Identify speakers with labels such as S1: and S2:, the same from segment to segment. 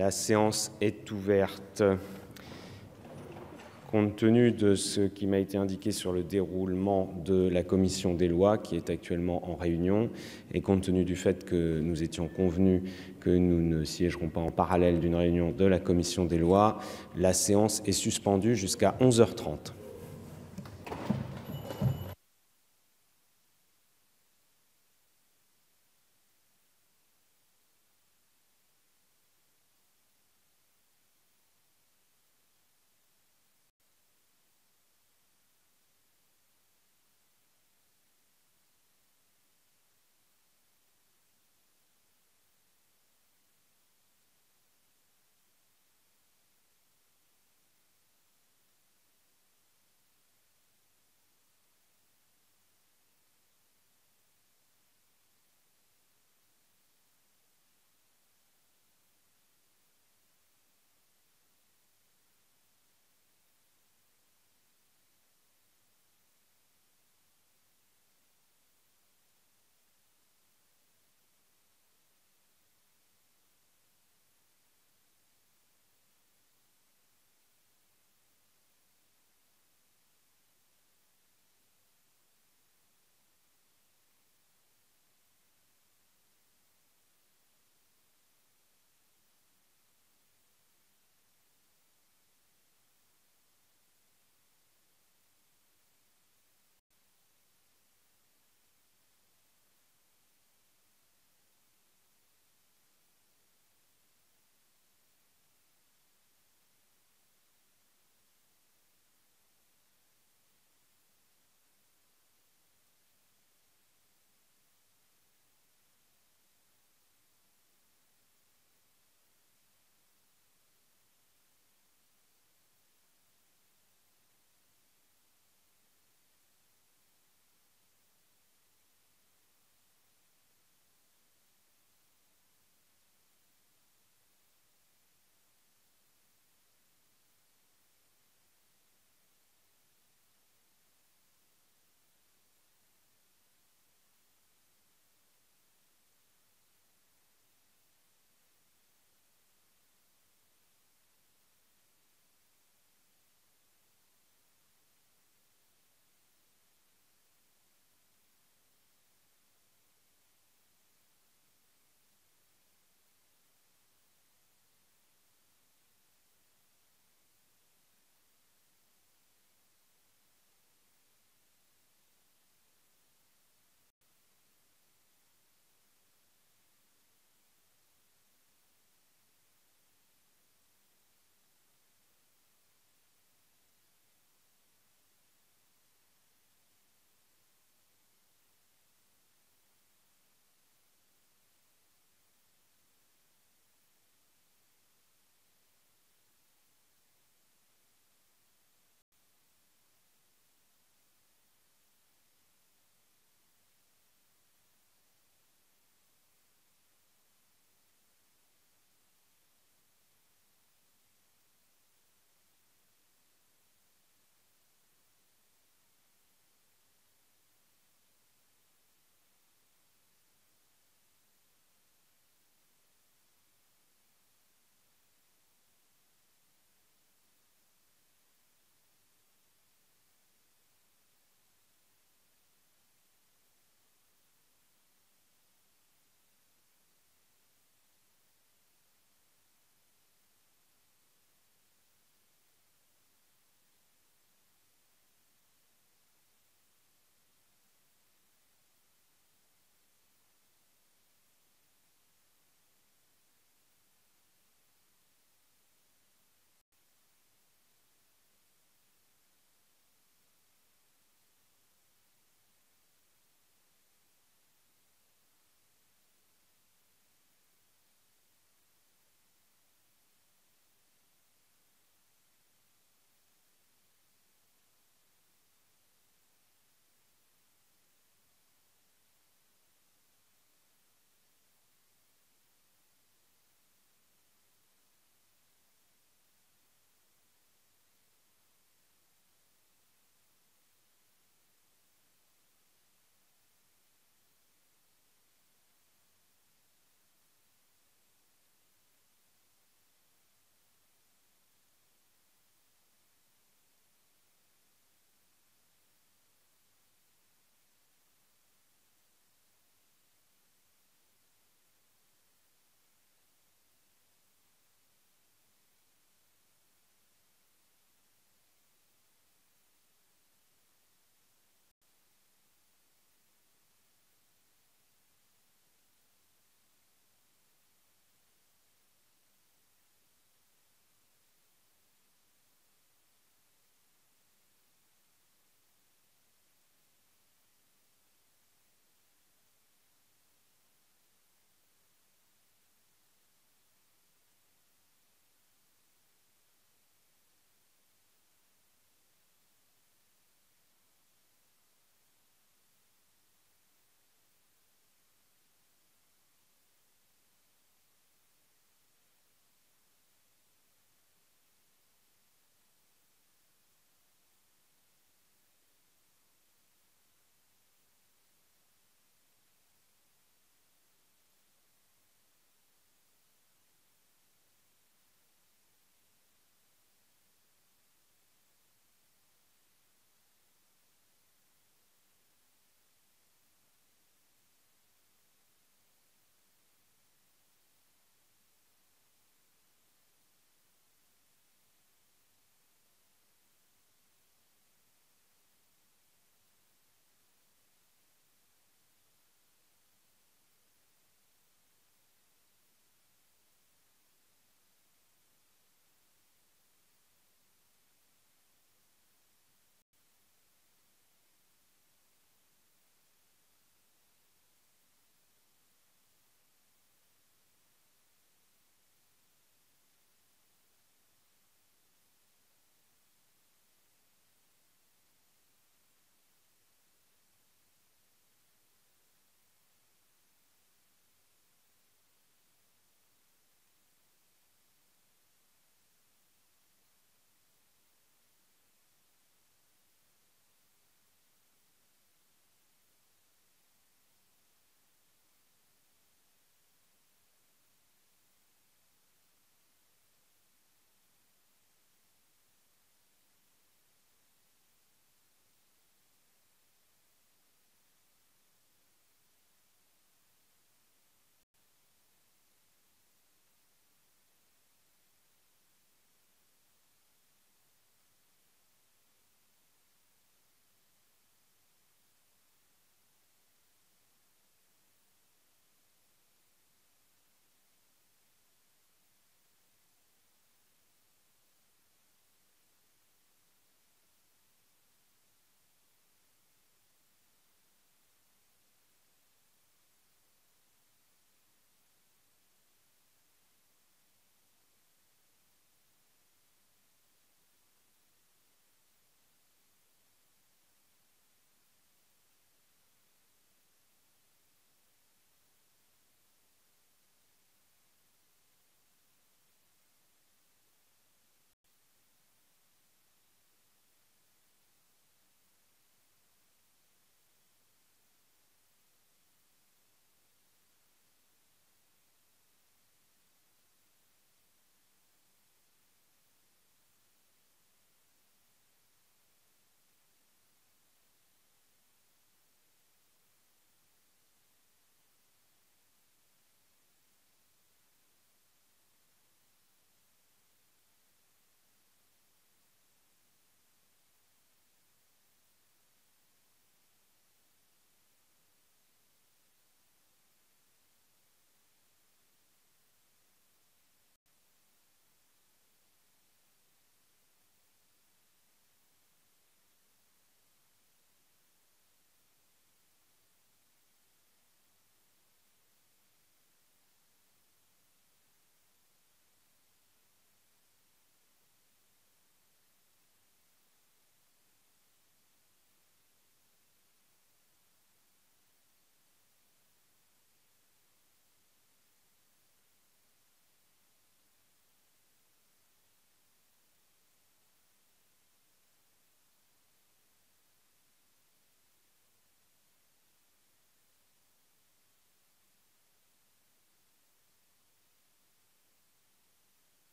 S1: La séance est ouverte. Compte tenu de ce qui m'a été indiqué sur le déroulement de la commission des lois, qui est actuellement en réunion, et compte tenu du fait que nous étions convenus que nous ne siégerons pas en parallèle d'une réunion de la commission des lois, la séance est suspendue jusqu'à 11h30.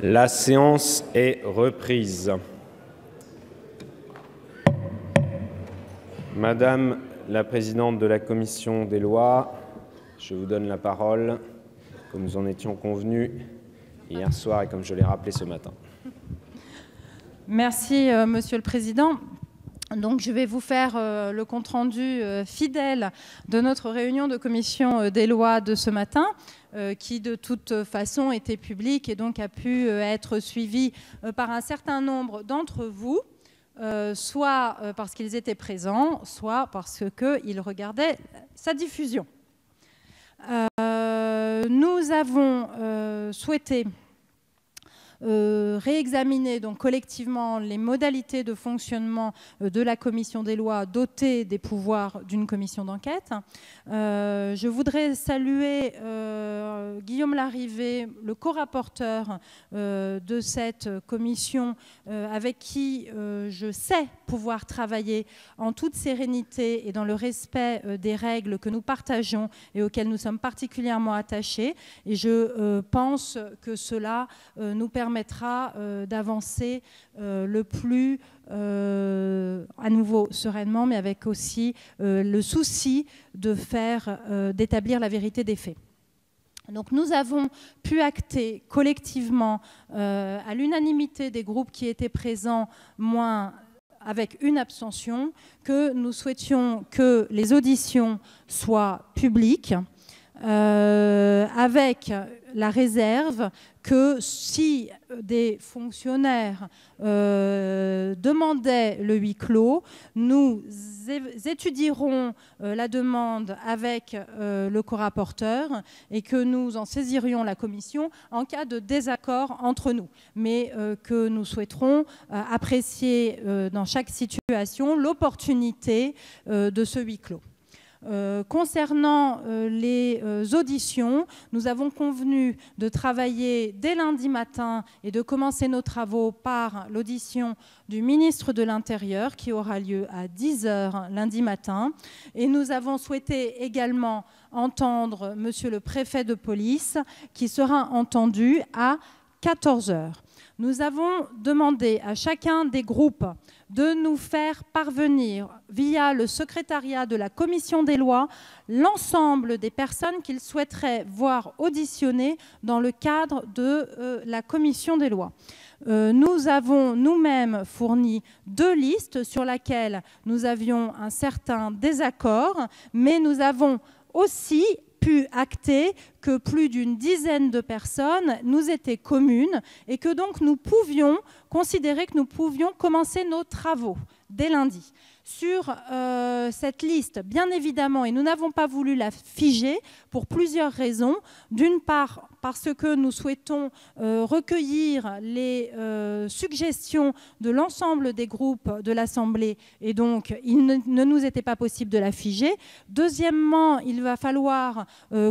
S1: La séance est reprise. Madame la présidente de la commission des lois, je vous donne la parole, comme nous en étions convenus hier soir et comme je l'ai rappelé ce matin.
S2: Merci, Monsieur le Président. Donc, je vais vous faire le compte-rendu fidèle de notre réunion de commission des lois de ce matin, qui de toute façon était publique et donc a pu être suivi par un certain nombre d'entre vous, soit parce qu'ils étaient présents, soit parce qu'ils regardaient sa diffusion. Nous avons souhaité réexaminer donc collectivement les modalités de fonctionnement de la commission des lois dotée des pouvoirs d'une commission d'enquête. Je voudrais saluer Guillaume Larrivé, le co-rapporteur de cette commission, avec qui je sais pouvoir travailler en toute sérénité et dans le respect des règles que nous partageons et auxquelles nous sommes particulièrement attachés. Et je pense que cela nous permettra d'avancer le plus, à nouveau sereinement, mais avec aussi le souci d'établir la vérité des faits. Donc nous avons pu acter collectivement, à l'unanimité des groupes qui étaient présents, moins avec une abstention, que nous souhaitions que les auditions soient publiques, avec la réserve que si des fonctionnaires demandaient le huis clos, nous étudierons la demande avec le co-rapporteur et que nous en saisirions la commission en cas de désaccord entre nous, mais que nous souhaiterons apprécier dans chaque situation l'opportunité de ce huis clos. Concernant les auditions, nous avons convenu de travailler dès lundi matin et de commencer nos travaux par l'audition du ministre de l'Intérieur qui aura lieu à 10 h lundi matin. Et nous avons souhaité également entendre monsieur le préfet de police qui sera entendu à 14 h. Nous avons demandé à chacun des groupes de nous faire parvenir, via le secrétariat de la commission des lois, l'ensemble des personnes qu'ils souhaiteraient voir auditionnées dans le cadre de la commission des lois. Nous avons nous-mêmes fourni 2 listes sur lesquelles nous avions un certain désaccord, mais nous avons aussi pu acter que plus d'une dizaine de personnes nous étaient communes et que donc nous pouvions considérer que nous pouvions commencer nos travaux dès lundi. Sur cette liste, bien évidemment, et nous n'avons pas voulu la figer pour plusieurs raisons. D'une part, parce que nous souhaitons recueillir les suggestions de l'ensemble des groupes de l'Assemblée et donc il ne nous était pas possible de la figer. Deuxièmement, il va falloir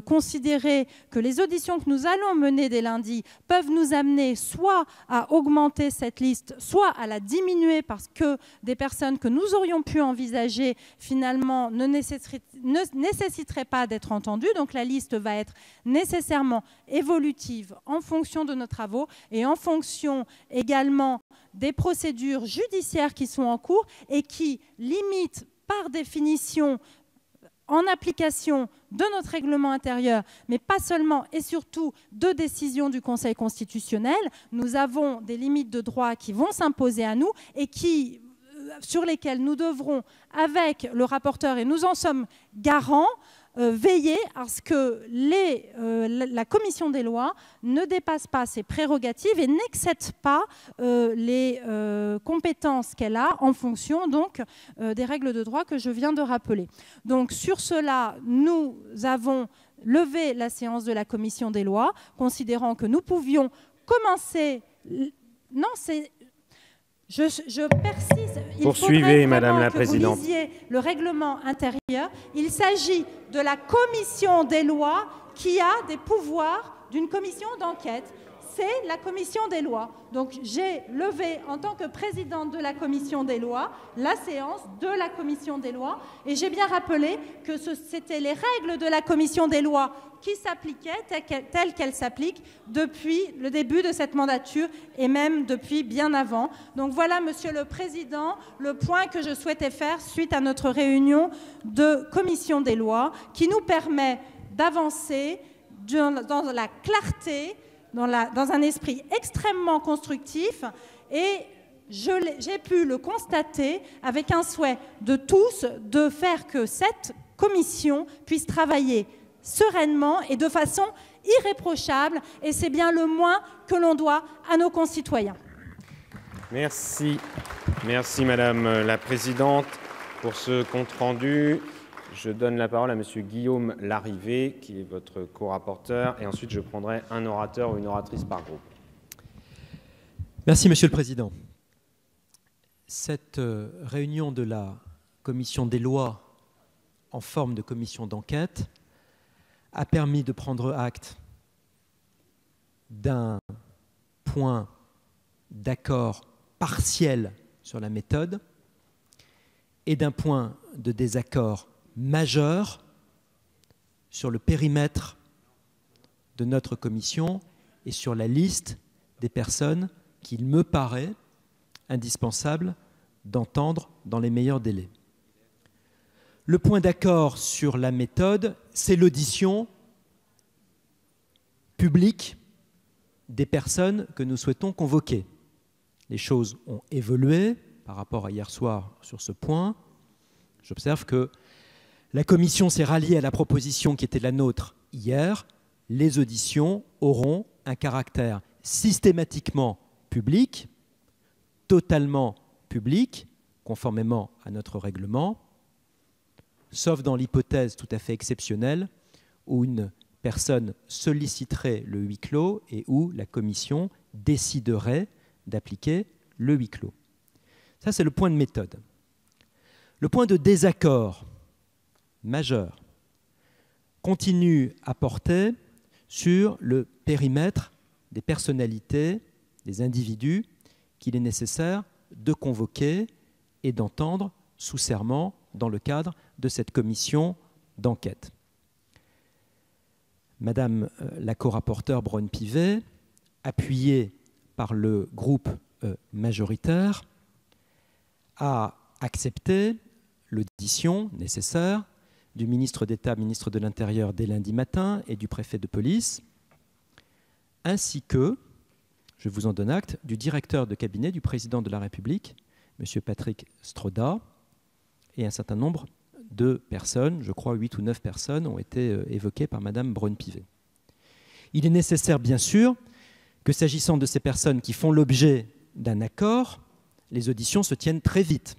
S2: considérer que les auditions que nous allons mener dès lundi peuvent nous amener soit à augmenter cette liste, soit à la diminuer parce que des personnes que nous aurions pu envisager finalement ne nécessiteraient pas d'être entendues. Donc la liste va être nécessairement évolutive en fonction de nos travaux et en fonction également des procédures judiciaires qui sont en cours et qui limitent par définition, en application de notre règlement intérieur, mais pas seulement et surtout de décisions du Conseil constitutionnel, nous avons des limites de droit qui vont s'imposer à nous et sur lesquelles nous devrons, avec le rapporteur, et nous en sommes garants, veiller à ce que la commission des lois ne dépasse pas ses prérogatives et n'excède pas les compétences qu'elle a en fonction donc, des règles de droit que je viens de rappeler. Donc sur cela, nous avons levé la séance de la commission des lois, considérant que nous pouvions commencer... Non, c'est... Je persiste.
S1: Poursuivez, Madame la Présidente.
S2: Vous lisiez le règlement intérieur. Il s'agit de la commission des lois qui a des pouvoirs d'une commission d'enquête. c'est la commission des lois. Donc j'ai levé en tant que présidente de la commission des lois la séance de la commission des lois et j'ai bien rappelé que c'était les règles de la commission des lois qui s'appliquaient telles qu'elles s'appliquent depuis le début de cette mandature et même depuis bien avant. Donc voilà, Monsieur le Président, le point que je souhaitais faire suite à notre réunion de commission des lois qui nous permet d'avancer dans la clarté, dans un esprit extrêmement constructif et j'ai pu le constater avec un souhait de tous de faire que cette commission puisse travailler sereinement et de façon irréprochable et c'est bien le moins que l'on doit à nos concitoyens.
S1: Merci. Merci Madame la Présidente pour ce compte-rendu. Je donne la parole à Monsieur Guillaume Larrivé, qui est votre co-rapporteur, et ensuite je prendrai un orateur ou une oratrice par groupe.
S3: Merci Monsieur le Président. Cette réunion de la Commission des lois en forme de commission d'enquête a permis de prendre acte d'un point d'accord partiel sur la méthode et d'un point de désaccord majeur sur le périmètre de notre commission et sur la liste des personnes qu'il me paraît indispensable d'entendre dans les meilleurs délais. Le point d'accord sur la méthode, c'est l'audition publique des personnes que nous souhaitons convoquer. Les choses ont évolué par rapport à hier soir sur ce point. J'observe que la commission s'est ralliée à la proposition qui était la nôtre hier. Les auditions auront un caractère systématiquement public, totalement public, conformément à notre règlement, sauf dans l'hypothèse tout à fait exceptionnelle où une personne solliciterait le huis clos et où la commission déciderait d'appliquer le huis clos. Ça, c'est le point de méthode. Le point de désaccord majeur continue à porter sur le périmètre des personnalités, des individus qu'il est nécessaire de convoquer et d'entendre sous serment dans le cadre de cette commission d'enquête. Madame la co-rapporteure Braun-Pivet, appuyée par le groupe majoritaire, a accepté l'audition nécessaire du ministre d'État, ministre de l'Intérieur dès lundi matin et du préfet de police, ainsi que, je vous en donne acte, du directeur de cabinet du président de la République, M. Patrick Stroda, et un certain nombre de personnes, je crois 8 ou 9 personnes, ont été évoquées par Mme Braun-Pivet. Il est nécessaire, bien sûr, que s'agissant de ces personnes qui font l'objet d'un accord, les auditions se tiennent très vite.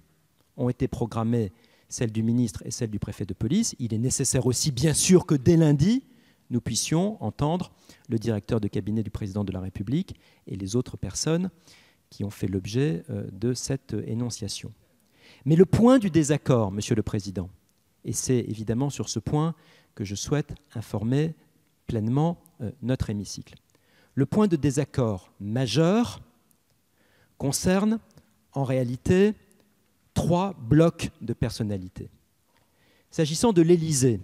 S3: Ont été programmées celles du ministre et celles du préfet de police. Il est nécessaire aussi, bien sûr, que dès lundi, nous puissions entendre le directeur de cabinet du président de la République et les autres personnes qui ont fait l'objet de cette énonciation. Mais le point du désaccord, Monsieur le Président, et c'est évidemment sur ce point que je souhaite informer pleinement notre hémicycle. Le point de désaccord majeur concerne en réalité 3 blocs de personnalités. S'agissant de l'Élysée,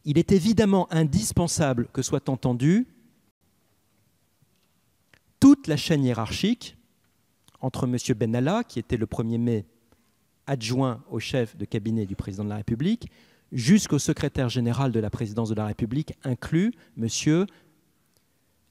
S3: il est évidemment indispensable que soit entendue toute la chaîne hiérarchique entre M. Benalla, qui était le 1er mai adjoint au chef de cabinet du président de la République, jusqu'au secrétaire général de la présidence de la République, inclus M.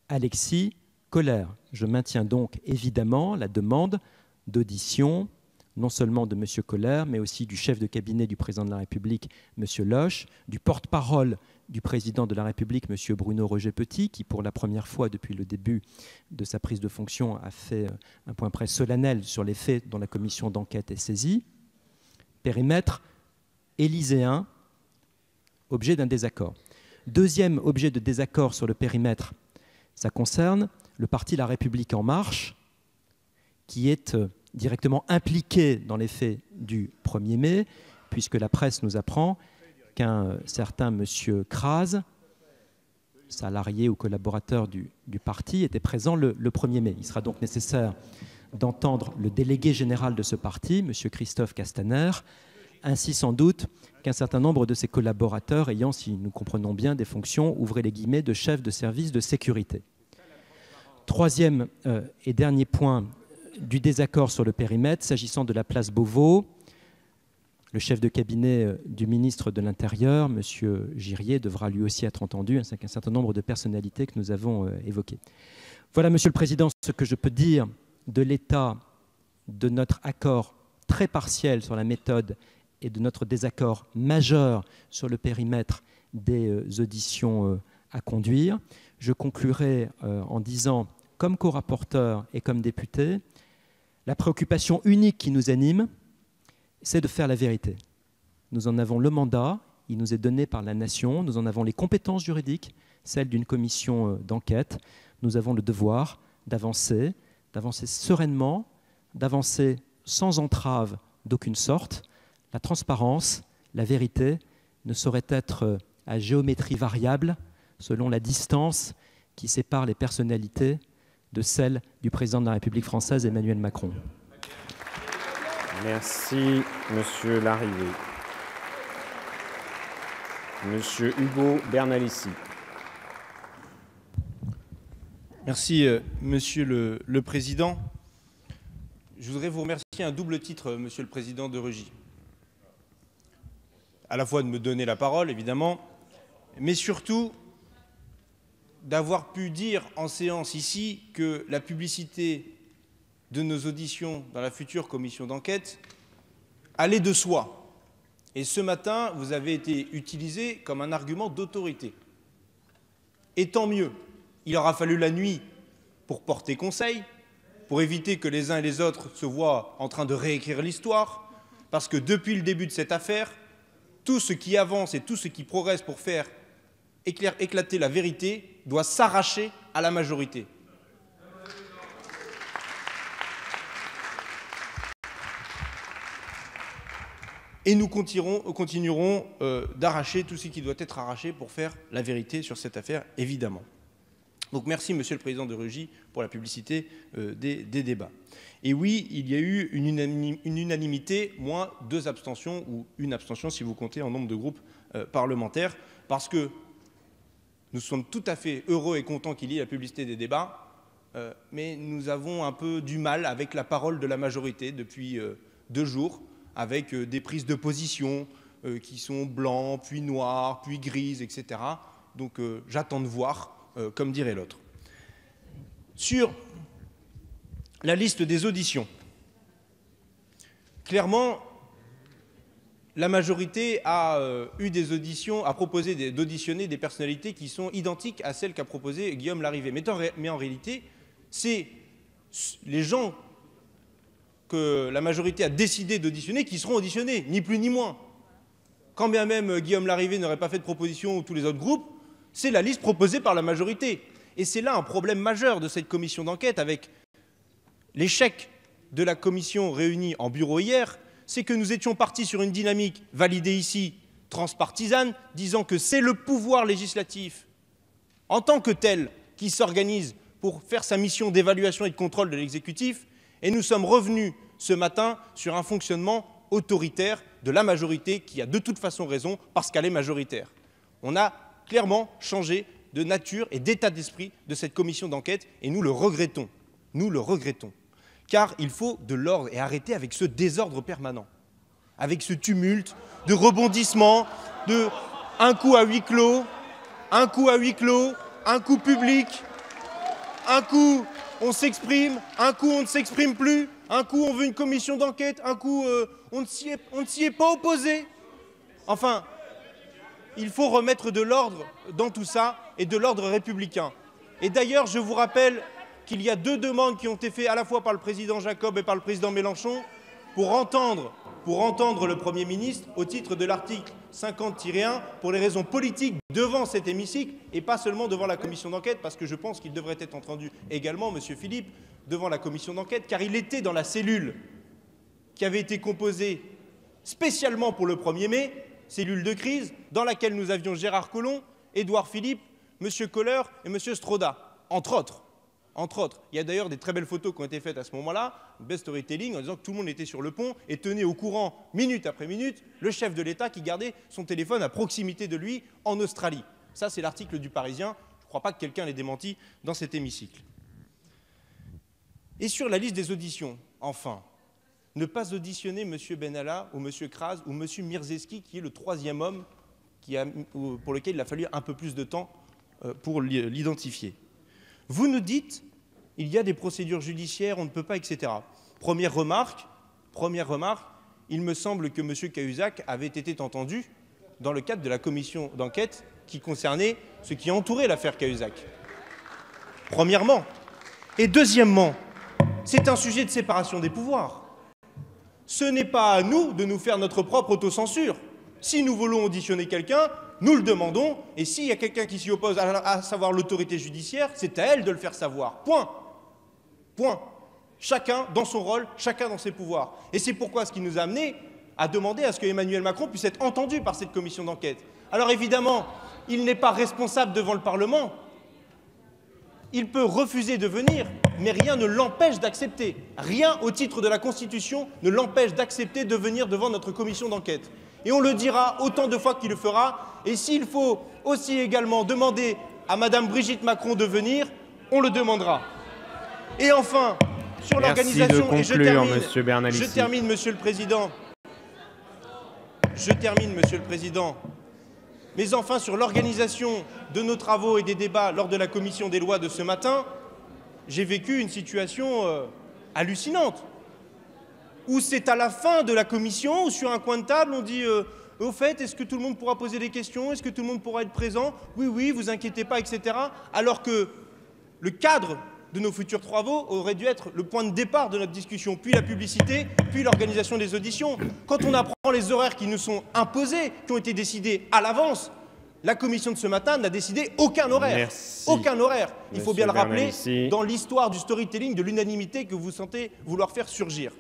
S3: Alexis Kohler. Je maintiens donc évidemment la demande d'audition, non seulement de M. Kohler, mais aussi du chef de cabinet du président de la République, M. Loche, du porte-parole du président de la République, M. Bruno Roger-Petit, qui pour la première fois depuis le début de sa prise de fonction a fait un point presse solennel sur les faits dont la commission d'enquête est saisie. Périmètre élyséen, objet d'un désaccord. Deuxième objet de désaccord sur le périmètre, ça concerne le parti La République En Marche, qui est directement impliqué dans les faits du 1er mai, puisque la presse nous apprend qu'un certain M. Kras salarié ou collaborateur du parti était présent le 1er mai. Il sera donc nécessaire d'entendre le délégué général de ce parti, M. Christophe Castaner, ainsi sans doute qu'un certain nombre de ses collaborateurs ayant, si nous comprenons bien, des fonctions, ouvrez les guillemets, de chef de service de sécurité. Troisième et dernier point du désaccord sur le périmètre, s'agissant de la place Beauvau, le chef de cabinet du ministre de l'Intérieur, M. Girier, devra lui aussi être entendu, ainsi qu'un certain nombre de personnalités que nous avons évoquées. Voilà, Monsieur le Président, ce que je peux dire de l'état de notre accord très partiel sur la méthode et de notre désaccord majeur sur le périmètre des auditions à conduire. Je conclurai en disant, comme co-rapporteur et comme député, la préoccupation unique qui nous anime, c'est de faire la vérité. Nous en avons le mandat, il nous est donné par la nation, nous en avons les compétences juridiques, celles d'une commission d'enquête. Nous avons le devoir d'avancer sereinement, d'avancer sans entrave d'aucune sorte. La transparence, la vérité ne saurait être à géométrie variable selon la distance qui sépare les personnalités de celle du président de la République française, Emmanuel Macron.
S1: Merci, Monsieur Larrivé. Monsieur Ugo Bernalicis.
S4: Merci, Monsieur le Président. Je voudrais vous remercier à un double titre, Monsieur le Président de Rugy. À la fois de me donner la parole, évidemment, mais surtout d'avoir pu dire en séance ici que la publicité de nos auditions dans la future commission d'enquête allait de soi. Et ce matin, vous avez été utilisé comme un argument d'autorité. Et tant mieux. Il aura fallu la nuit pour porter conseil, pour éviter que les uns et les autres se voient en train de réécrire l'histoire, parce que depuis le début de cette affaire, tout ce qui avance et tout ce qui progresse pour faire éclater la vérité doit s'arracher à la majorité. Et nous continuerons d'arracher tout ce qui doit être arraché pour faire la vérité sur cette affaire, évidemment. Donc merci, Monsieur le Président de Rugy, pour la publicité des débats. Et oui, il y a eu une unanimité, moins 2 abstentions, ou une abstention si vous comptez en nombre de groupes parlementaires, parce que nous sommes tout à fait heureux et contents qu'il y ait la publicité des débats, mais nous avons un peu du mal avec la parole de la majorité depuis 2 jours, avec des prises de position qui sont blancs, puis noirs, puis grises, etc. Donc j'attends de voir, comme dirait l'autre. Sur la liste des auditions, clairement, la majorité a eu des auditions, a proposé d'auditionner des personnalités qui sont identiques à celles qu'a proposé Guillaume Larrivé. Mais en réalité, c'est les gens que la majorité a décidé d'auditionner qui seront auditionnés, ni plus ni moins. Quand bien même Guillaume Larrivé n'aurait pas fait de proposition ou tous les autres groupes, c'est la liste proposée par la majorité. Et c'est là un problème majeur de cette commission d'enquête, avec l'échec de la commission réunie en bureau hier, c'est que nous étions partis sur une dynamique validée ici, transpartisane, disant que c'est le pouvoir législatif, en tant que tel, qui s'organise pour faire sa mission d'évaluation et de contrôle de l'exécutif, et nous sommes revenus ce matin sur un fonctionnement autoritaire de la majorité qui a de toute façon raison parce qu'elle est majoritaire. On a clairement changé de nature et d'état d'esprit de cette commission d'enquête et nous le regrettons. Nous le regrettons. Car il faut de l'ordre et arrêter avec ce désordre permanent, avec ce tumulte de rebondissements, de un coup à huis clos, un coup à huis clos, un coup public, un coup on s'exprime, un coup on ne s'exprime plus, un coup on veut une commission d'enquête, un coup on ne s'y est pas opposé. Enfin, il faut remettre de l'ordre dans tout ça et de l'ordre républicain. Et d'ailleurs, je vous rappelle qu'il y a 2 demandes qui ont été faites à la fois par le président Jacob et par le président Mélenchon pour entendre le Premier ministre au titre de l'article 50-1 pour les raisons politiques devant cet hémicycle et pas seulement devant la commission d'enquête, parce que je pense qu'il devrait être entendu également, Monsieur Philippe, devant la commission d'enquête, car il était dans la cellule qui avait été composée spécialement pour le 1er mai, cellule de crise, dans laquelle nous avions Gérard Collomb, Édouard Philippe, M. Kohler et M. Stroda, entre autres. Entre autres. Il y a d'ailleurs des très belles photos qui ont été faites à ce moment-là, best storytelling, en disant que tout le monde était sur le pont et tenait au courant, minute après minute, le chef de l'État qui gardait son téléphone à proximité de lui en Australie. Ça, c'est l'article du Parisien. Je ne crois pas que quelqu'un l'ait démenti dans cet hémicycle. Et sur la liste des auditions, enfin, ne pas auditionner M. Benalla ou M. Kras ou M. Mirzeski, qui est le troisième homme pour lequel il a fallu un peu plus de temps pour l'identifier. Vous nous dites, il y a des procédures judiciaires, on ne peut pas, etc. Première remarque, il me semble que M. Cahuzac avait été entendu dans le cadre de la commission d'enquête qui concernait ce qui entourait l'affaire Cahuzac. Premièrement. Et deuxièmement, c'est un sujet de séparation des pouvoirs. Ce n'est pas à nous de nous faire notre propre autocensure. Si nous voulons auditionner quelqu'un, nous le demandons, et s'il y a quelqu'un qui s'y oppose, à savoir l'autorité judiciaire, c'est à elle de le faire savoir. Point. Point. Chacun dans son rôle, chacun dans ses pouvoirs. Et c'est pourquoi ce qui nous a amené à demander à ce que Emmanuel Macron puisse être entendu par cette commission d'enquête. Alors évidemment, il n'est pas responsable devant le Parlement. Il peut refuser de venir, mais rien ne l'empêche d'accepter. Rien au titre de la Constitution ne l'empêche d'accepter de venir devant notre commission d'enquête. Et on le dira autant de fois qu'il le fera. Et s'il faut aussi également demander à Madame Brigitte Macron de venir, on le demandera. Et enfin, sur l'organisation, et je termine, Monsieur le Président. Mais enfin, sur l'organisation de nos travaux et des débats lors de la commission des lois de ce matin, j'ai vécu une situation hallucinante, où c'est à la fin de la commission, où sur un coin de table, on dit au fait, est-ce que tout le monde pourra poser des questions? Est-ce que tout le monde pourra être présent? Oui, oui, vous inquiétez pas, etc. Alors que le cadre de nos futurs travaux aurait dû être le point de départ de notre discussion, puis la publicité, puis l'organisation des auditions. Quand on apprend les horaires qui nous sont imposés, qui ont été décidés à l'avance, la commission de ce matin n'a décidé aucun horaire.
S1: Merci.
S4: Aucun horaire. Il faut bien le rappeler
S1: Bernalicis.
S4: dans l'histoire du storytelling de l'unanimité que vous sentez vouloir faire surgir.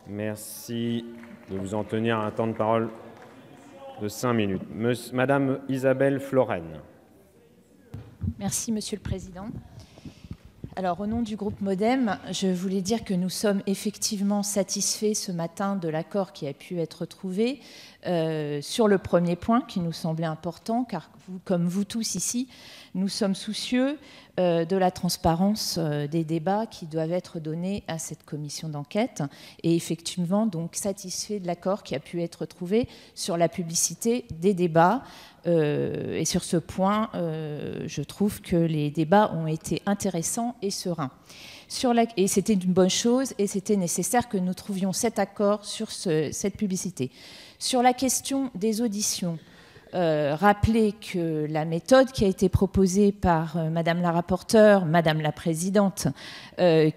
S1: Merci de vous en tenir à un temps de parole de 5 minutes. Madame Isabelle Florennes.
S5: Merci, Monsieur le Président. Alors, au nom du groupe MODEM, je voulais dire que nous sommes effectivement satisfaits ce matin de l'accord qui a pu être trouvé sur le premier point qui nous semblait important, car comme vous tous ici, nous sommes soucieux de la transparence des débats qui doivent être donnés à cette commission d'enquête et effectivement donc satisfaits de l'accord qui a pu être trouvé sur la publicité des débats. Et sur ce point, je trouve que les débats ont été intéressants et sereins. Et c'était une bonne chose et c'était nécessaire que nous trouvions cet accord sur cette publicité. Sur la question des auditions, rappeler que la méthode qui a été proposée par Madame la rapporteure, Madame la présidente,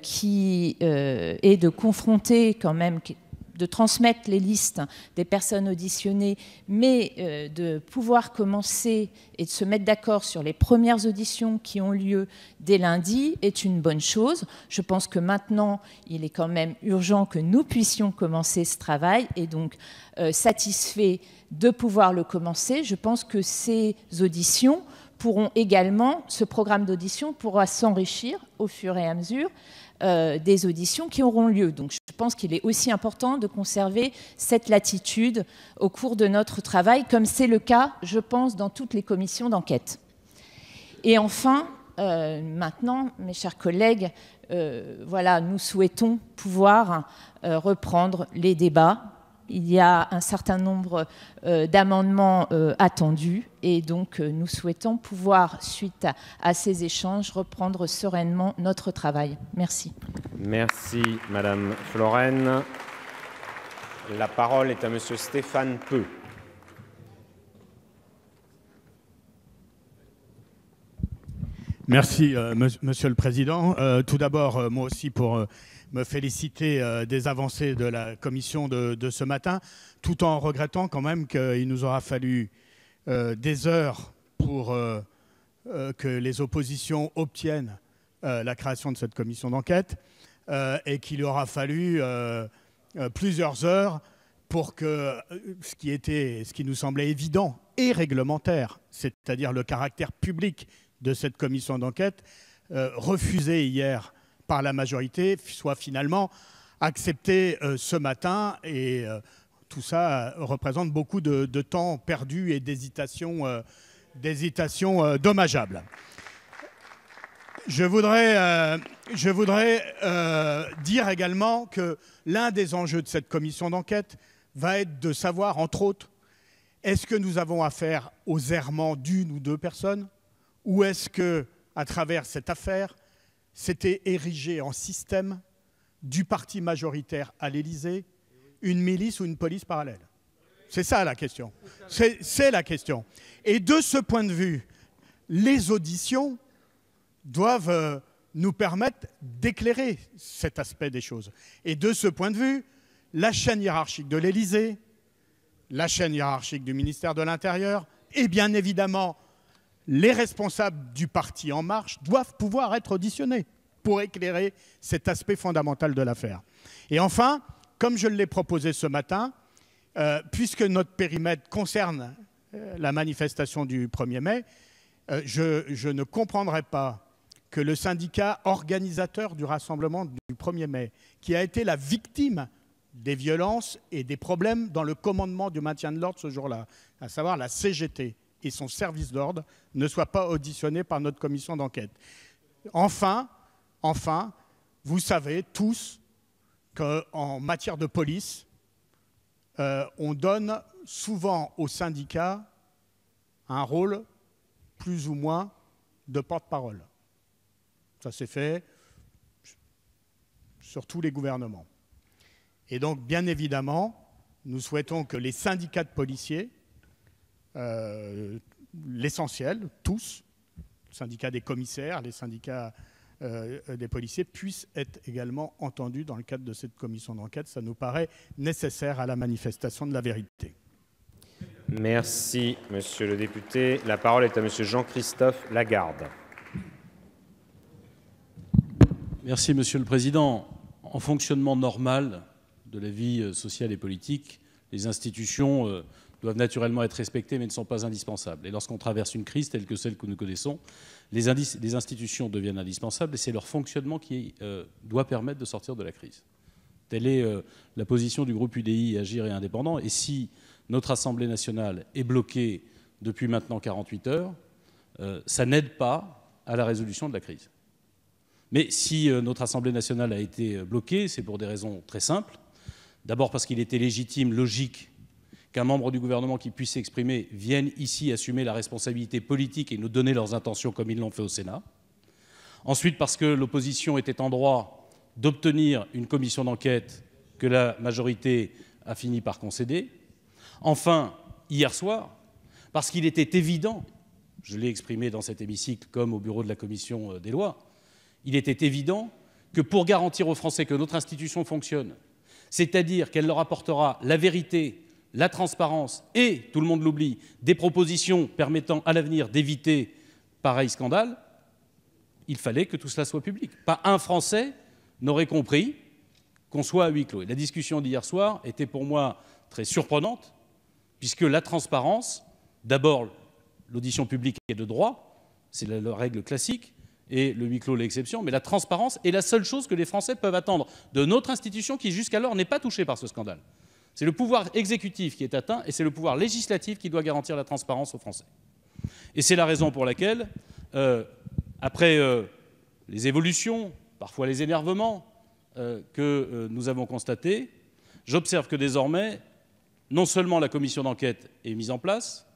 S5: qui est de confronter quand même, de transmettre les listes des personnes auditionnées, mais de pouvoir commencer et de se mettre d'accord sur les premières auditions qui ont lieu dès lundi est une bonne chose. Je pense que maintenant, il est quand même urgent que nous puissions commencer ce travail et donc satisfait de pouvoir le commencer. Je pense que ces auditions pourront également, ce programme d'audition pourra s'enrichir au fur et à mesure des auditions qui auront lieu. Donc je pense qu'il est aussi important de conserver cette latitude au cours de notre travail, comme c'est le cas, je pense, dans toutes les commissions d'enquête. Et enfin, maintenant, mes chers collègues, voilà, nous souhaitons pouvoir reprendre les débats. Il y a un certain nombre d'amendements attendus et donc nous souhaitons pouvoir, suite à ces échanges, reprendre sereinement notre travail. Merci.
S1: Merci, Madame Florennes. La parole est à Monsieur Stéphane Peu.
S6: Merci, Monsieur le Président. Tout d'abord, moi aussi, pour me féliciter des avancées de la commission de ce matin, tout en regrettant quand même qu'il nous aura fallu des heures pour que les oppositions obtiennent la création de cette commission d'enquête et qu'il aura fallu plusieurs heures pour que ce qui nous semblait évident et réglementaire, c'est-à-dire le caractère public de cette commission d'enquête, refusé hier par la majorité, soit finalement accepté ce matin. Et tout ça représente beaucoup de temps perdu et d'hésitation dommageable. Je voudrais dire également que l'un des enjeux de cette commission d'enquête va être de savoir, entre autres, est-ce que nous avons affaire aux errements d'une ou deux personnes, ou est-ce que, à travers cette affaire, s'était érigé en système du parti majoritaire à l'Élysée une milice ou une police parallèle? C'est ça la question. C'est la question. Et de ce point de vue, les auditions doivent nous permettre d'éclairer cet aspect des choses. Et de ce point de vue, la chaîne hiérarchique de l'Élysée, la chaîne hiérarchique du ministère de l'Intérieur et bien évidemment les responsables du parti En Marche doivent pouvoir être auditionnés pour éclairer cet aspect fondamental de l'affaire. Et enfin, comme je l'ai proposé ce matin, puisque notre périmètre concerne la manifestation du 1er mai, je ne comprendrai pas que le syndicat organisateur du rassemblement du 1er mai, qui a été la victime des violences et des problèmes dans le commandement du maintien de l'ordre ce jour-là, à savoir la CGT et son service d'ordre, ne soit pas auditionné par notre commission d'enquête. Enfin, vous savez tous qu'en matière de police, on donne souvent aux syndicats un rôle plus ou moins de porte-parole. Ça s'est fait sur tous les gouvernements. Et donc, bien évidemment, nous souhaitons que les syndicats de policiers, l'essentiel, tous, les syndicats des commissaires, les syndicats des policiers, puissent être également entendus dans le cadre de cette commission d'enquête. Ça nous paraît nécessaire à la manifestation de la vérité.
S1: Merci, monsieur le député. La parole est à monsieur Jean-Christophe Lagarde.
S7: Merci, monsieur le président. En fonctionnement normal de la vie sociale et politique, les institutions doivent naturellement être respectées mais ne sont pas indispensables. Et lorsqu'on traverse une crise telle que celle que nous connaissons, les institutions deviennent indispensables et c'est leur fonctionnement qui doit permettre de sortir de la crise. Telle est la position du groupe UDI Agir et Indépendants. Et si notre Assemblée nationale est bloquée depuis maintenant 48 heures, ça n'aide pas à la résolution de la crise. Mais si notre Assemblée nationale a été bloquée, c'est pour des raisons très simples. D'abord parce qu'il était légitime, logique, qu'un membre du gouvernement qui puisse s'exprimer vienne ici assumer la responsabilité politique et nous donner leurs intentions comme ils l'ont fait au Sénat. Ensuite parce que l'opposition était en droit d'obtenir une commission d'enquête que la majorité a fini par concéder. Enfin, hier soir, parce qu'il était évident, je l'ai exprimé dans cet hémicycle comme au bureau de la commission des lois, il était évident que pour garantir aux Français que notre institution fonctionne, c'est-à-dire qu'elle leur apportera la vérité, la transparence et, tout le monde l'oublie, des propositions permettant à l'avenir d'éviter pareil scandale, il fallait que tout cela soit public. Pas un Français n'aurait compris qu'on soit à huis clos. Et la discussion d'hier soir était pour moi très surprenante, puisque la transparence, d'abord l'audition publique est de droit, c'est la règle classique, et le huis clos l'exception, mais la transparence est la seule chose que les Français peuvent attendre de notre institution qui jusqu'alors n'est pas touchée par ce scandale. C'est le pouvoir exécutif qui est atteint et c'est le pouvoir législatif qui doit garantir la transparence aux Français. Et c'est la raison pour laquelle, après les évolutions, parfois les énervements que nous avons constatés, j'observe que désormais, non seulement la commission d'enquête est mise en place,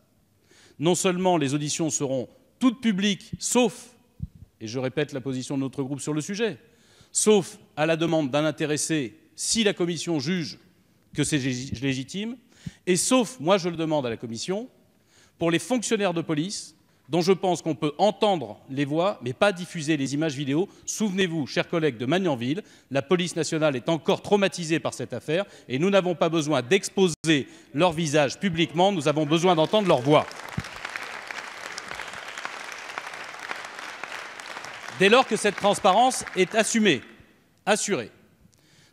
S7: non seulement les auditions seront toutes publiques, sauf, et je répète la position de notre groupe sur le sujet, sauf à la demande d'un intéressé si la commission juge que c'est légitime, et sauf, moi je le demande à la commission, pour les fonctionnaires de police, dont je pense qu'on peut entendre les voix, mais pas diffuser les images vidéo. Souvenez-vous, chers collègues de Magnanville, la police nationale est encore traumatisée par cette affaire, et nous n'avons pas besoin d'exposer leur visage publiquement, nous avons besoin d'entendre leur voix. Dès lors que cette transparence est assumée, assurée,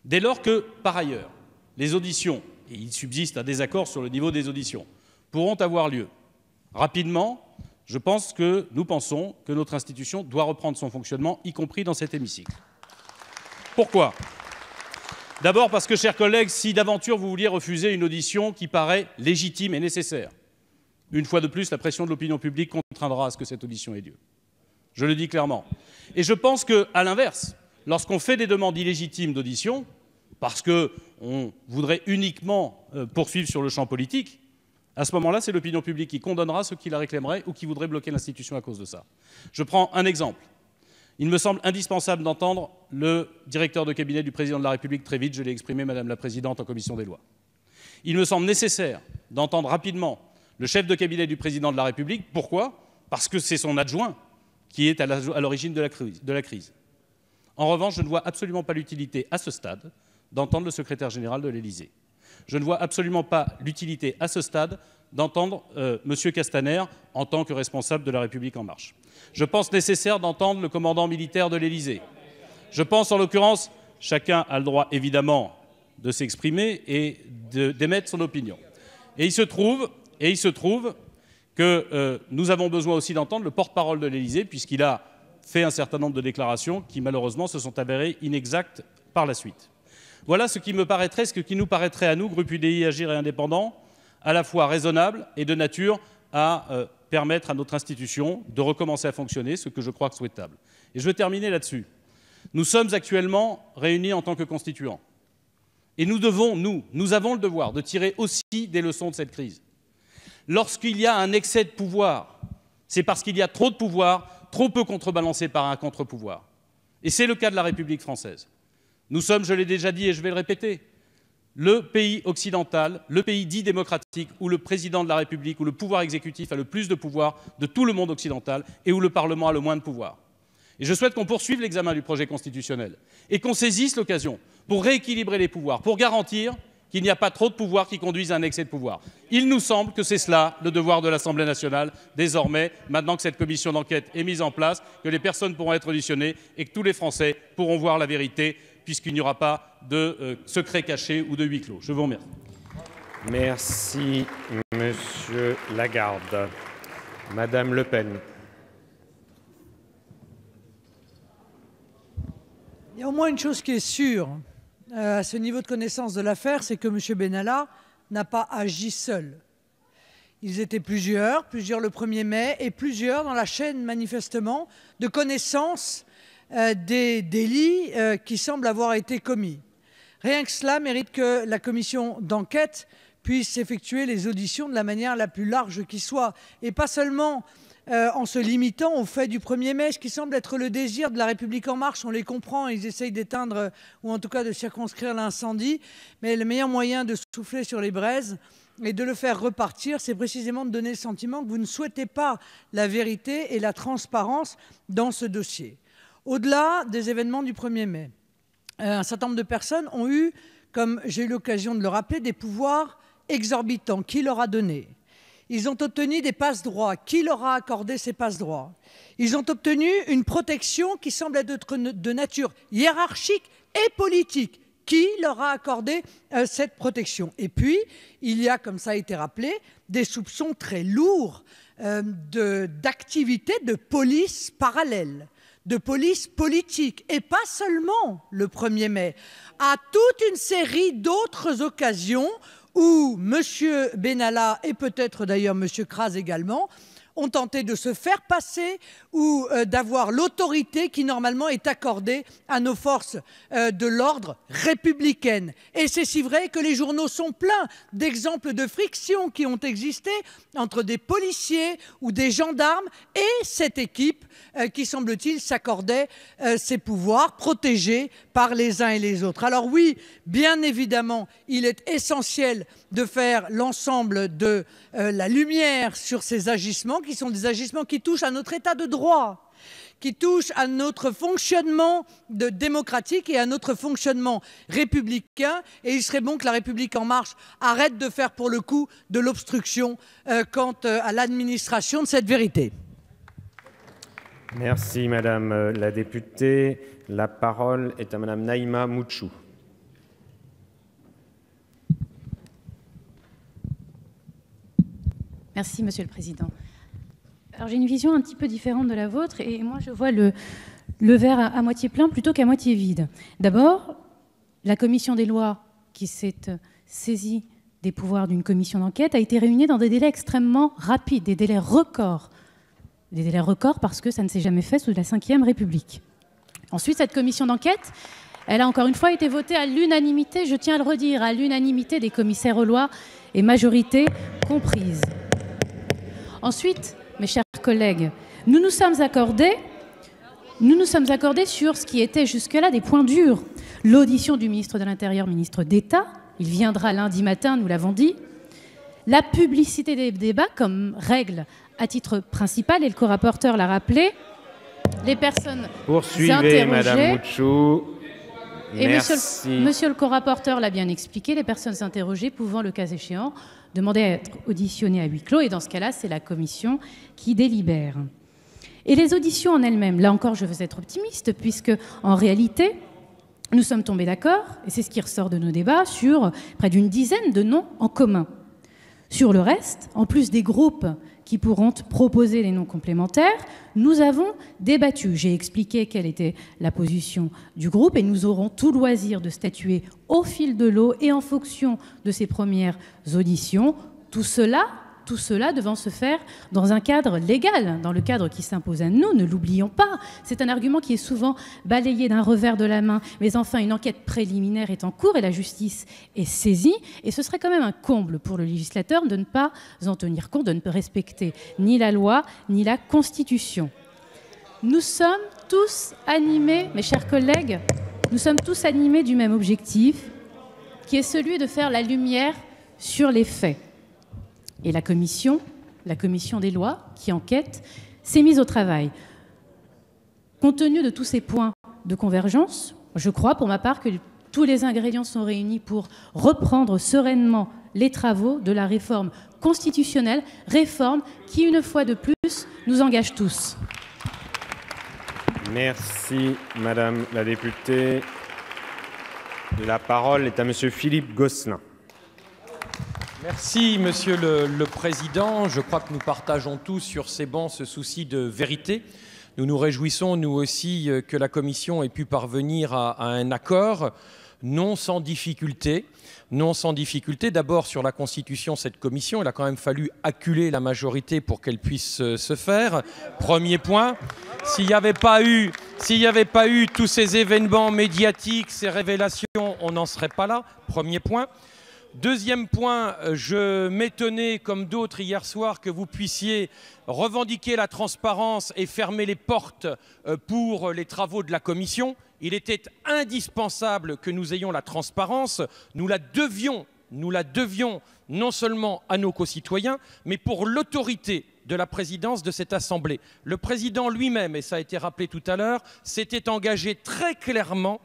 S7: dès lors que, par ailleurs, les auditions et il subsiste un désaccord sur le niveau des auditions, pourront avoir lieu. Rapidement, nous pensons que notre institution doit reprendre son fonctionnement, y compris dans cet hémicycle. Pourquoi ? D'abord parce que, chers collègues, si d'aventure vous vouliez refuser une audition qui paraît légitime et nécessaire, une fois de plus, la pression de l'opinion publique contraindra à ce que cette audition ait lieu. Je le dis clairement. Et je pense qu'à l'inverse, lorsqu'on fait des demandes illégitimes d'audition, parce qu'on voudrait uniquement poursuivre sur le champ politique, à ce moment-là, c'est l'opinion publique qui condamnera ceux qui la réclameraient ou qui voudraient bloquer l'institution à cause de ça. Je prends un exemple. Il me semble indispensable d'entendre le directeur de cabinet du président de la République très vite, je l'ai exprimé, Madame la Présidente, en commission des lois. Il me semble nécessaire d'entendre rapidement le chef de cabinet du président de la République. Pourquoi ? Parce que c'est son adjoint qui est à l'origine de la crise. En revanche, je ne vois absolument pas l'utilité à ce stade d'entendre le secrétaire général de l'Élysée. Je ne vois absolument pas l'utilité à ce stade d'entendre M. Castaner en tant que responsable de La République En Marche. Je pense nécessaire d'entendre le commandant militaire de l'Élysée. Je pense en l'occurrence, chacun a le droit évidemment de s'exprimer et d'émettre son opinion. Et il se trouve que nous avons besoin aussi d'entendre le porte-parole de l'Élysée, puisqu'il a fait un certain nombre de déclarations qui malheureusement se sont avérées inexactes par la suite. Voilà ce qui nous paraîtrait à nous, groupe UDI, Agir et Indépendants, à la fois raisonnable et de nature à permettre à notre institution de recommencer à fonctionner, ce que je crois souhaitable. Et je veux terminer là-dessus. Nous sommes actuellement réunis en tant que constituants. Et nous avons le devoir de tirer aussi des leçons de cette crise. Lorsqu'il y a un excès de pouvoir, c'est parce qu'il y a trop de pouvoir, trop peu contrebalancé par un contre-pouvoir. Et c'est le cas de la République française. Nous sommes, je l'ai déjà dit et je vais le répéter, le pays occidental, le pays dit démocratique, où le président de la République, où le pouvoir exécutif a le plus de pouvoir de tout le monde occidental et où le Parlement a le moins de pouvoir. Et je souhaite qu'on poursuive l'examen du projet constitutionnel et qu'on saisisse l'occasion pour rééquilibrer les pouvoirs, pour garantir qu'il n'y a pas trop de pouvoir qui conduisent à un excès de pouvoir. Il nous semble que c'est cela le devoir de l'Assemblée nationale, désormais, maintenant que cette commission d'enquête est mise en place, que les personnes pourront être auditionnées et que tous les Français pourront voir la vérité, puisqu'il n'y aura pas de secret caché ou de huis clos. Je vous remercie.
S1: Merci, Monsieur Lagarde. Madame Le Pen.
S8: Il y a au moins une chose qui est sûre à ce niveau de connaissance de l'affaire, c'est que M. Benalla n'a pas agi seul. Ils étaient plusieurs le 1er mai, et plusieurs dans la chaîne, manifestement, de connaissance des délits qui semblent avoir été commis. Rien que cela mérite que la commission d'enquête puisse effectuer les auditions de la manière la plus large qui soit, et pas seulement en se limitant au fait du 1er mai, ce qui semble être le désir de la République En Marche. On les comprend, ils essayent d'éteindre ou en tout cas de circonscrire l'incendie, mais le meilleur moyen de souffler sur les braises et de le faire repartir, c'est précisément de donner le sentiment que vous ne souhaitez pas la vérité et la transparence dans ce dossier. Au-delà des événements du 1er mai, un certain nombre de personnes ont eu, comme j'ai eu l'occasion de le rappeler, des pouvoirs exorbitants. Qui leur a donné ? Ils ont obtenu des passe-droits. Qui leur a accordé ces passe-droits ? Ils ont obtenu une protection qui semble être de nature hiérarchique et politique. Qui leur a accordé cette protection ? Et puis, il y a, comme ça a été rappelé, des soupçons très lourds d'activités de police parallèle, de police politique, et pas seulement le 1er mai, à toute une série d'autres occasions où M. Benalla et peut-être d'ailleurs M. Kras également ont tenté de se faire passer ou d'avoir l'autorité qui normalement est accordée à nos forces de l'ordre républicaines. Et c'est si vrai que les journaux sont pleins d'exemples de frictions qui ont existé entre des policiers ou des gendarmes et cette équipe qui, semble-t-il, s'accordait ces pouvoirs protégés par les uns et les autres. Alors oui, bien évidemment, il est essentiel de faire l'ensemble de la lumière sur ces agissements qui sont des agissements qui touchent à notre état de droit, qui touchent à notre fonctionnement démocratique et à notre fonctionnement républicain. Et il serait bon que la République En Marche arrête de faire pour le coup de l'obstruction quant à l'administration de cette vérité.
S1: Merci Madame la députée. La parole est à Madame Naïma Mouchou.
S9: Merci, Monsieur le Président. Alors, j'ai une vision un petit peu différente de la vôtre, et moi, je vois le verre à moitié plein plutôt qu'à moitié vide. D'abord, la commission des lois qui s'est saisie des pouvoirs d'une commission d'enquête a été réunie dans des délais extrêmement rapides, des délais records. Des délais records parce que ça ne s'est jamais fait sous la Ve République. Ensuite, cette commission d'enquête, elle a encore une fois été votée à l'unanimité, je tiens à le redire, à l'unanimité des commissaires aux lois et majorité comprise. Ensuite, mes chers collègues, nous nous sommes accordés sur ce qui était jusque-là des points durs. L'audition du ministre de l'Intérieur, ministre d'État, il viendra lundi matin, nous l'avons dit. La publicité des débats comme règle à titre principal, et le co-rapporteur l'a rappelé, les personnes
S1: Poursuivez, Madame Mouchou.
S9: Et
S1: merci.
S9: monsieur le co-rapporteur l'a bien expliqué, les personnes interrogées pouvant, le cas échéant, demander à être auditionnées à huis clos, et dans ce cas-là, c'est la commission qui délibère. Et les auditions en elles-mêmes, là encore, je veux être optimiste, puisque en réalité, nous sommes tombés d'accord, et c'est ce qui ressort de nos débats, sur près d'une dizaine de noms en commun. Sur le reste, en plus des groupes qui pourront proposer les noms complémentaires, nous avons débattu. J'ai expliqué quelle était la position du groupe et nous aurons tout loisir de statuer au fil de l'eau et en fonction de ces premières auditions. Tout cela devant se faire dans un cadre légal, dans le cadre qui s'impose à nous, ne l'oublions pas. C'est un argument qui est souvent balayé d'un revers de la main, mais enfin une enquête préliminaire est en cours et la justice est saisie, et ce serait quand même un comble pour le législateur de ne pas en tenir compte, de ne pas respecter ni la loi, ni la Constitution. Nous sommes tous animés, mes chers collègues, nous sommes tous animés du même objectif, qui est celui de faire la lumière sur les faits. Et la commission des lois qui enquête, s'est mise au travail. Compte tenu de tous ces points de convergence, je crois pour ma part que tous les ingrédients sont réunis pour reprendre sereinement les travaux de la réforme constitutionnelle, réforme qui, une fois de plus, nous engage tous.
S1: Merci, Madame la députée. La parole est à Monsieur Philippe Gosselin.
S10: Merci, Monsieur le Président. Je crois que nous partageons tous sur ces bancs ce souci de vérité. Nous nous réjouissons, nous aussi, que la Commission ait pu parvenir à un accord, non sans difficulté. Non sans difficulté. D'abord, sur la Constitution, cette Commission, il a quand même fallu acculer la majorité pour qu'elle puisse se faire. Premier point. S'il n'y avait pas eu tous ces événements médiatiques, ces révélations, on n'en serait pas là. Premier point. Deuxième point, je m'étonnais, comme d'autres hier soir, que vous puissiez revendiquer la transparence et fermer les portes pour les travaux de la Commission. Il était indispensable que nous ayons la transparence. Nous la devions non seulement à nos concitoyens, mais pour l'autorité de la présidence de cette Assemblée. Le président lui-même, et ça a été rappelé tout à l'heure, s'était engagé très clairement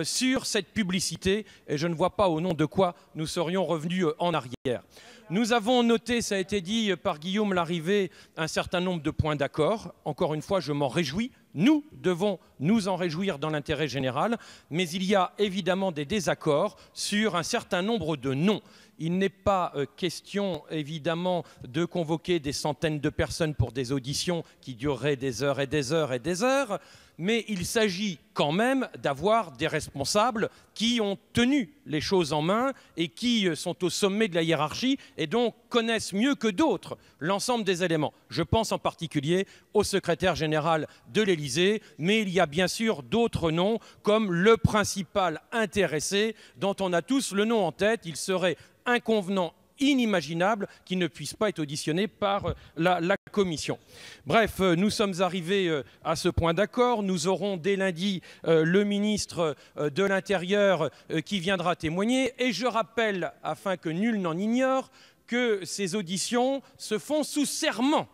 S10: sur cette publicité, et je ne vois pas au nom de quoi nous serions revenus en arrière. Nous avons noté, ça a été dit par Guillaume Larrivé, un certain nombre de points d'accord. Encore une fois, je m'en réjouis. Nous devons nous en réjouir dans l'intérêt général, mais il y a évidemment des désaccords sur un certain nombre de noms. Il n'est pas question, évidemment, de convoquer des centaines de personnes pour des auditions qui dureraient des heures et des heures et des heures, mais il s'agit quand même d'avoir des responsables qui ont tenu les choses en main et qui sont au sommet de la hiérarchie et donc connaissent mieux que d'autres l'ensemble des éléments. Je pense en particulier au secrétaire général de l'Élysée, mais il y a bien sûr d'autres noms comme le principal intéressé dont on a tous le nom en tête. Il serait inconvenant, inimaginable qu'il ne puisse pas être auditionné par la Commission. Bref, nous sommes arrivés à ce point d'accord. Nous aurons dès lundi le ministre de l'Intérieur qui viendra témoigner. Et je rappelle, afin que nul n'en ignore, que ces auditions se font sous serment.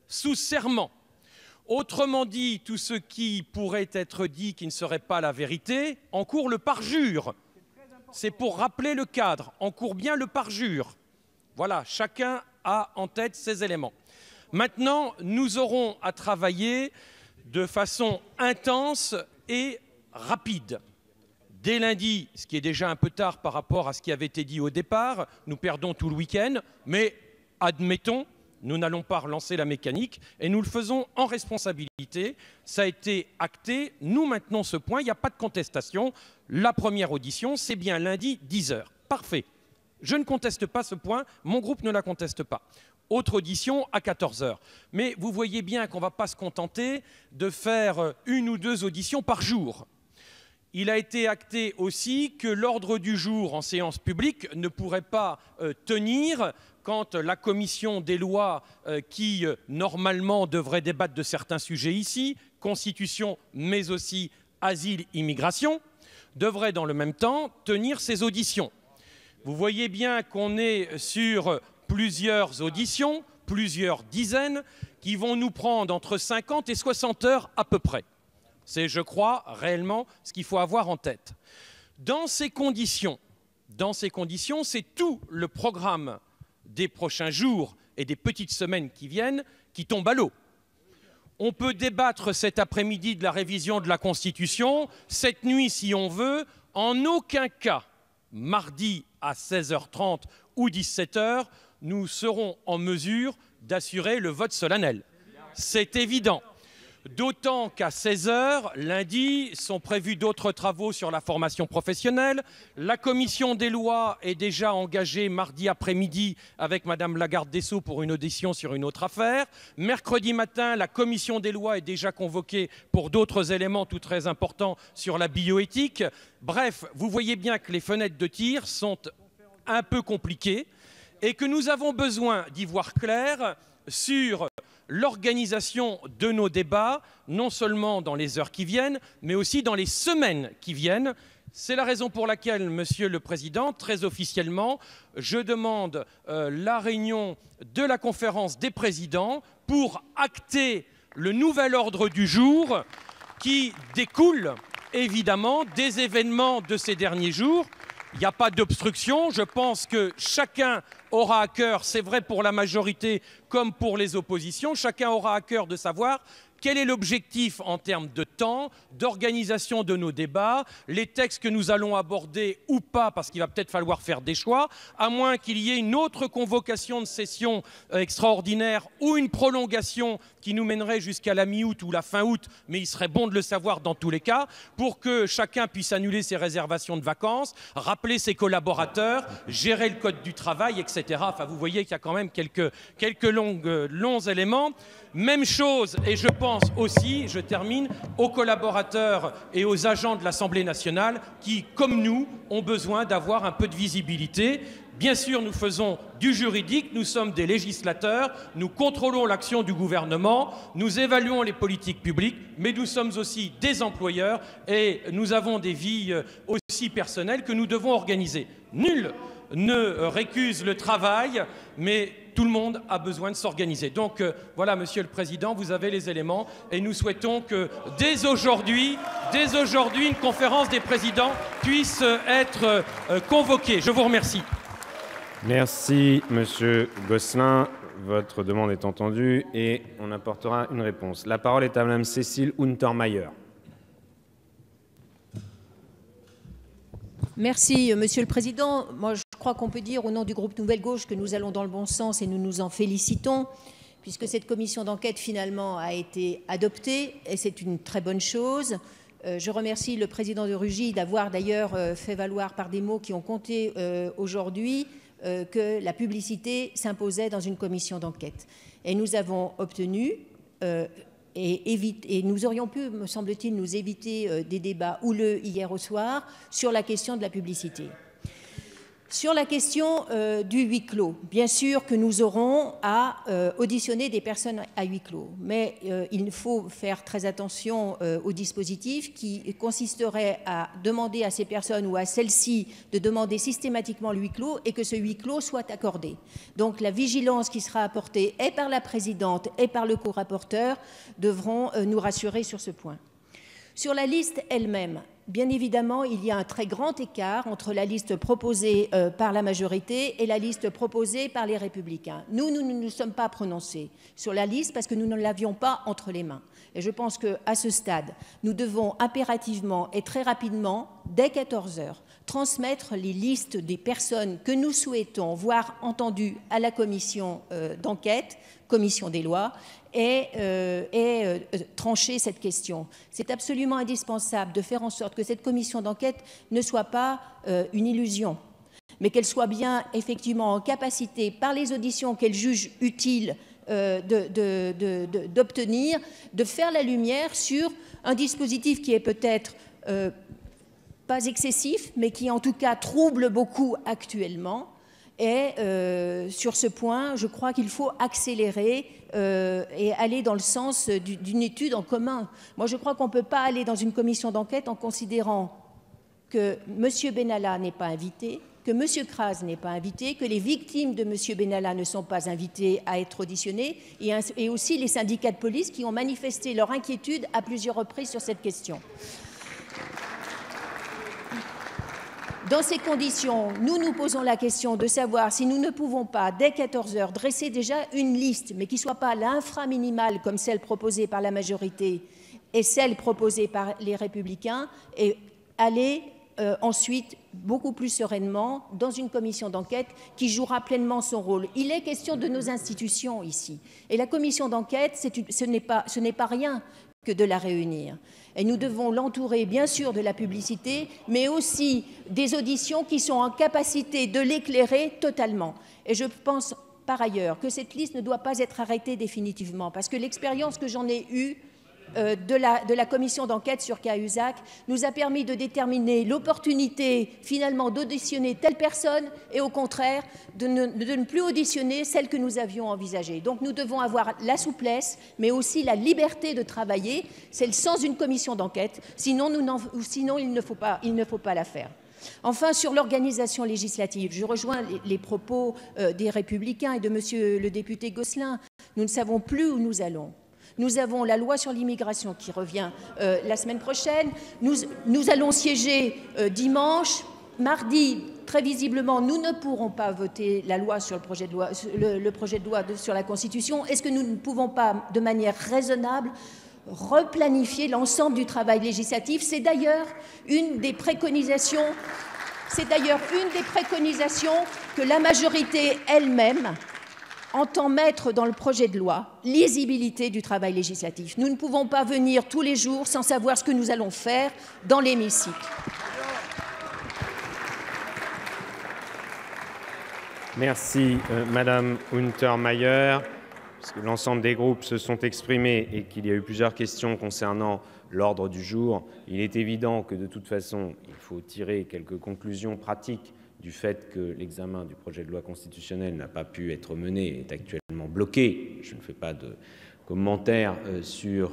S10: Sous serment. Autrement dit, tout ce qui pourrait être dit qui ne serait pas la vérité encourt le parjure. C'est pour rappeler le cadre, encourt bien le parjure. Voilà, chacun a en tête ces éléments. Maintenant, nous aurons à travailler de façon intense et rapide. Dès lundi, ce qui est déjà un peu tard par rapport à ce qui avait été dit au départ, nous perdons tout le week-end, mais admettons, nous n'allons pas relancer la mécanique et nous le faisons en responsabilité. Ça a été acté, nous maintenons ce point, il n'y a pas de contestation. La première audition, c'est bien lundi 10 h. Parfait. Je ne conteste pas ce point, mon groupe ne la conteste pas. Autre audition à 14 h. Mais vous voyez bien qu'on ne va pas se contenter de faire 1 ou 2 auditions par jour. Il a été acté aussi que l'ordre du jour en séance publique ne pourrait pas tenir quand la commission des lois qui normalement devrait débattre de certains sujets ici, constitution mais aussi asile, immigration, devrait dans le même temps tenir ses auditions. Vous voyez bien qu'on est sur plusieurs auditions, plusieurs dizaines, qui vont nous prendre entre 50 et 60 heures à peu près. C'est, je crois, réellement ce qu'il faut avoir en tête. Dans ces conditions, c'est tout le programme des prochains jours et des petites semaines qui viennent qui tombe à l'eau. On peut débattre cet après-midi de la révision de la Constitution, cette nuit si on veut, en aucun cas, mardi à 16h30 ou 17h, nous serons en mesure d'assurer le vote solennel. C'est évident. D'autant qu'à 16 h, lundi, sont prévus d'autres travaux sur la formation professionnelle. La commission des lois est déjà engagée mardi après-midi avec Madame la garde des Sceaux pour une audition sur une autre affaire. Mercredi matin, la commission des lois est déjà convoquée pour d'autres éléments tout très importants sur la bioéthique. Bref, vous voyez bien que les fenêtres de tir sont un peu compliquées et que nous avons besoin d'y voir clair sur l'organisation de nos débats, non seulement dans les heures qui viennent, mais aussi dans les semaines qui viennent. C'est la raison pour laquelle, Monsieur le Président, très officiellement, je demande la réunion de la conférence des présidents pour acter le nouvel ordre du jour qui découle évidemment des événements de ces derniers jours. Il n'y a pas d'obstruction. Je pense que chacun aura à cœur, c'est vrai pour la majorité comme pour les oppositions, chacun aura à cœur de savoir quel est l'objectif en termes de temps, d'organisation de nos débats, les textes que nous allons aborder ou pas, parce qu'il va peut-être falloir faire des choix, à moins qu'il y ait une autre convocation de session extraordinaire ou une prolongation qui nous mènerait jusqu'à la mi-août ou la fin août, mais il serait bon de le savoir dans tous les cas, pour que chacun puisse annuler ses réservations de vacances, rappeler ses collaborateurs, gérer le code du travail, etc. Enfin, vous voyez qu'il y a quand même quelques longs éléments. Même chose, et je pense aussi, je termine, aux collaborateurs et aux agents de l'Assemblée nationale qui, comme nous, ont besoin d'avoir un peu de visibilité. Bien sûr, nous faisons du juridique, nous sommes des législateurs, nous contrôlons l'action du gouvernement, nous évaluons les politiques publiques, mais nous sommes aussi des employeurs et nous avons des vies aussi personnelles que nous devons organiser. Nul ne récuse le travail, mais tout le monde a besoin de s'organiser. Donc voilà, Monsieur le Président, vous avez les éléments et nous souhaitons que dès aujourd'hui, une conférence des présidents puisse être convoquée. Je vous remercie.
S1: Merci, Monsieur Gosselin. Votre demande est entendue et on apportera une réponse. La parole est à Madame Cécile Untermaier.
S11: Merci, Monsieur le Président. Moi, je crois qu'on peut dire au nom du groupe Nouvelle Gauche que nous allons dans le bon sens et nous nous en félicitons, puisque cette commission d'enquête finalement a été adoptée et c'est une très bonne chose. Je remercie le président de Rugy d'avoir d'ailleurs fait valoir par des mots qui ont compté aujourd'hui que la publicité s'imposait dans une commission d'enquête. Et nous avons obtenu et nous aurions pu, me semble-t-il, nous éviter des débats houleux hier au soir sur la question de la publicité. Sur la question du huis clos, bien sûr que nous aurons à auditionner des personnes à huis clos, mais il faut faire très attention au dispositif qui consisterait à demander à ces personnes ou à celles-ci de demander systématiquement le huis clos et que ce huis clos soit accordé. Donc la vigilance qui sera apportée et par la présidente et par le co-rapporteur devront nous rassurer sur ce point. Sur la liste elle-même, bien évidemment, il y a un très grand écart entre la liste proposée par la majorité et la liste proposée par les Républicains. Nous ne nous sommes pas prononcés sur la liste parce que nous ne l'avions pas entre les mains. Et je pense qu'à ce stade, nous devons impérativement et très rapidement dès 14 h, transmettre les listes des personnes que nous souhaitons voir entendues à la commission d'enquête, commission des lois, et trancher cette question. C'est absolument indispensable de faire en sorte que cette commission d'enquête ne soit pas une illusion, mais qu'elle soit bien effectivement en capacité, par les auditions qu'elle juge utiles d'obtenir, de faire la lumière sur un dispositif qui est peut-être pas excessif, mais qui en tout cas trouble beaucoup actuellement. Et sur ce point, je crois qu'il faut accélérer et aller dans le sens d'une étude en commun. Moi, je crois qu'on ne peut pas aller dans une commission d'enquête en considérant que M. Benalla n'est pas invité, que M. Kras n'est pas invité, que les victimes de M. Benalla ne sont pas invitées à être auditionnées, et aussi les syndicats de police qui ont manifesté leur inquiétude à plusieurs reprises sur cette question. Dans ces conditions, nous nous posons la question de savoir si nous ne pouvons pas, dès 14 h, dresser déjà une liste, mais qui ne soit pas l'inframinimale comme celle proposée par la majorité et celle proposée par les Républicains, et aller ensuite beaucoup plus sereinement dans une commission d'enquête qui jouera pleinement son rôle. Il est question de nos institutions ici. Et la commission d'enquête, ce n'est pas rien que de la réunir. Et nous devons l'entourer, bien sûr, de la publicité, mais aussi des auditions qui sont en capacité de l'éclairer totalement. Et je pense, par ailleurs, que cette liste ne doit pas être arrêtée définitivement, parce que l'expérience que j'en ai eue de la commission d'enquête sur Cahuzac nous a permis de déterminer l'opportunité, finalement, d'auditionner telle personne et, au contraire, de ne plus auditionner celle que nous avions envisagée. Donc, nous devons avoir la souplesse, mais aussi la liberté de travailler. C'est le sens d'une commission d'enquête. Sinon, il ne faut pas la faire. Enfin, sur l'organisation législative, je rejoins les propos des Républicains et de Monsieur le député Gosselin. Nous ne savons plus où nous allons. Nous avons la loi sur l'immigration qui revient la semaine prochaine. Nous allons siéger dimanche. Mardi, très visiblement, nous ne pourrons pas voter la loi sur le projet de loi, sur la Constitution. Est-ce que nous ne pouvons pas, de manière raisonnable, replanifier l'ensemble du travail législatif? C'est d'ailleurs une des préconisations que la majorité elle-même entend mettre dans le projet de loi, lisibilité du travail législatif. Nous ne pouvons pas venir tous les jours sans savoir ce que nous allons faire dans l'hémicycle.
S1: Merci, Madame Untermaier. Parce que l'ensemble des groupes se sont exprimés et qu'il y a eu plusieurs questions concernant l'ordre du jour, il est évident que de toute façon, il faut tirer quelques conclusions pratiques du fait que l'examen du projet de loi constitutionnelle n'a pas pu être mené et est actuellement bloqué. Je ne fais pas de commentaires sur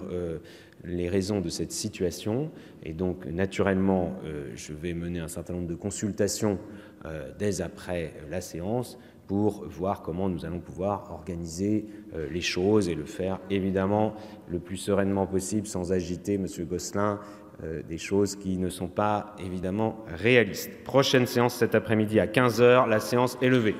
S1: les raisons de cette situation. Et donc, naturellement, je vais mener un certain nombre de consultations dès après la séance pour voir comment nous allons pouvoir organiser les choses et le faire, évidemment, le plus sereinement possible, sans agiter, Monsieur Gosselin, des choses qui ne sont pas, évidemment, réalistes. Prochaine séance cet après-midi à 15 h. La séance est levée.